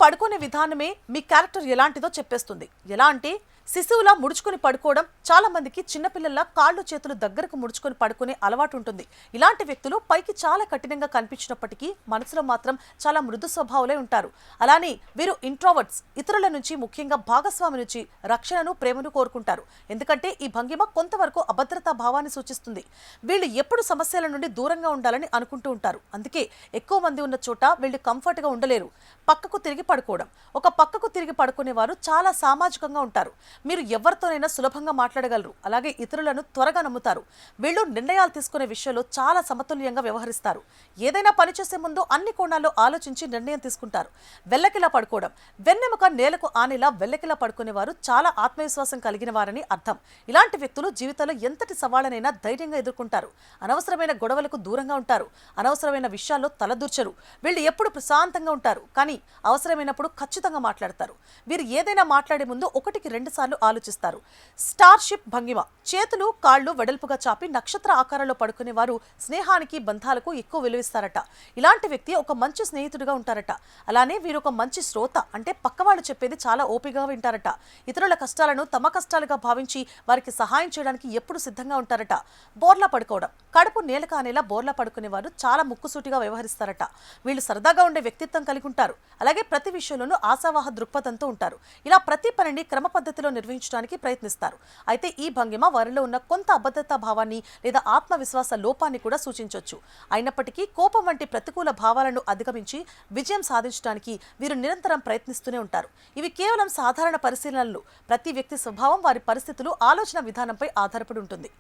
పడుకునే విధానమే మీ క్యారెక్టర్ ఎలాంటిదో చెప్పేస్తుంది. ఎలా అంటే శిశువులా ముడుచుకొని పడుకోవడం, చాలా మందికి చిన్నపిల్లల్లా కాళ్ళు చేతులు దగ్గరకు ముడుచుకొని పడుకునే అలవాటు ఉంటుంది. ఇలాంటి వ్యక్తులు పైకి చాలా కఠినంగా కనిపించినప్పటికీ మనసులో మాత్రం చాలా మృదు స్వభావులై ఉంటారు. అలానే వీరు ఇంట్రోవర్ట్స్, ఇతరుల నుంచి ముఖ్యంగా భాగస్వామి నుంచి రక్షణను, ప్రేమను కోరుకుంటారు. ఎందుకంటే ఈ భంగిమ కొంతవరకు అభద్రతా భావాన్ని సూచిస్తుంది. వీళ్ళు ఎప్పుడు సమస్యల నుండి దూరంగా ఉండాలని అనుకుంటూ ఉంటారు. అందుకే ఎక్కువ మంది ఉన్న చోట వీళ్ళు కంఫర్ట్గా ఉండలేరు. పక్కకు తిరిగి పడుకోవడం. ఒక పక్కకు తిరిగి పడుకునే వారు చాలా సామాజికంగా ఉంటారు. మీరు ఎవరితోనైనా సులభంగా మాట్లాడగలరు. అలాగే ఇతరులను త్వరగా నమ్ముతారు. వీళ్ళు నిర్ణయాలు తీసుకునే విషయంలో చాలా సమతుల్యంగా వ్యవహరిస్తారు. ఏదైనా పని చేసే ముందు అన్ని కోణాల్లో ఆలోచించి నిర్ణయం తీసుకుంటారు. వెల్లకిలా పడుకోవడం. వెన్నెముక నేలకు ఆనేలా వెల్లకిలా పడుకునేవారు చాలా ఆత్మవిశ్వాసం కలిగిన వారని అర్థం. ఇలాంటి వ్యక్తులు జీవితంలో ఎంతటి సవాళ్ళనైనా ధైర్యంగా ఎదుర్కొంటారు. అనవసరమైన గొడవలకు దూరంగా ఉంటారు. అనవసరమైన విషయాల్లో తలదూర్చరు. వీళ్ళు ఎప్పుడు ప్రశాంతంగా ఉంటారు. కానీ అవసరమైనప్పుడు ఖచ్చితంగా మాట్లాడతారు. వీరు ఏదైనా మాట్లాడే ముందు 1-2 సార్లు ఆలోచిస్తారు. స్టార్షిప్ భంగిమ. చేతులు కాళ్ళు వెడల్పుగా చాపి నక్షత్ర ఆకారంలో పడుకునే వారు స్నేహానికి, బంధాలకు ఎక్కువ విలువిస్తారట. ఇలాంటి వ్యక్తి ఒక మంచి స్నేహితుడిగా ఉంటారట. అలానే వీరు ఒక మంచి శ్రోత, అంటే పక్కవాళ్ళు చెప్పేది చాలా ఓపికగా వింటారట. ఇతరుల కష్టాలను తమ కష్టాలుగా భావించి వారికి సహాయం చేయడానికి ఎప్పుడు సిద్ధంగా ఉంటారట. బోర్లా పడుకోవడం. కడుపు నేల కానేలా బోర్లా పడుకునేవారు చాలా ముక్కుసూటిగా వ్యవహరిస్తారట. వీళ్ళు సరదాగా ఉండే వ్యక్తిత్వం కలిగి ఉంటారు. అలాగే ప్రతి విషయంలోనూ ఆశావాహ దృక్పథంతో ఉంటారు. ఇలా ప్రతి పనిని క్రమ పద్ధతిలో నిర్వహించడానికి ప్రయత్నిస్తారు. అయితే ఈ భంగిమ వారిలో ఉన్న కొంత అభద్రతా భావాన్ని లేదా ఆత్మవిశ్వాస లోపాన్ని కూడా సూచించవచ్చు. అయినప్పటికీ కోపం వంటి ప్రతికూల భావాలను అధిగమించి విజయం సాధించడానికి వీరు నిరంతరం ప్రయత్నిస్తూనే ఉంటారు. ఇవి కేవలం సాధారణ పరిశీలనలు. ప్రతి వ్యక్తి స్వభావం, వారి పరిస్థితులు, ఆలోచన విధానంపై ఆధారపడి ఉంటుంది.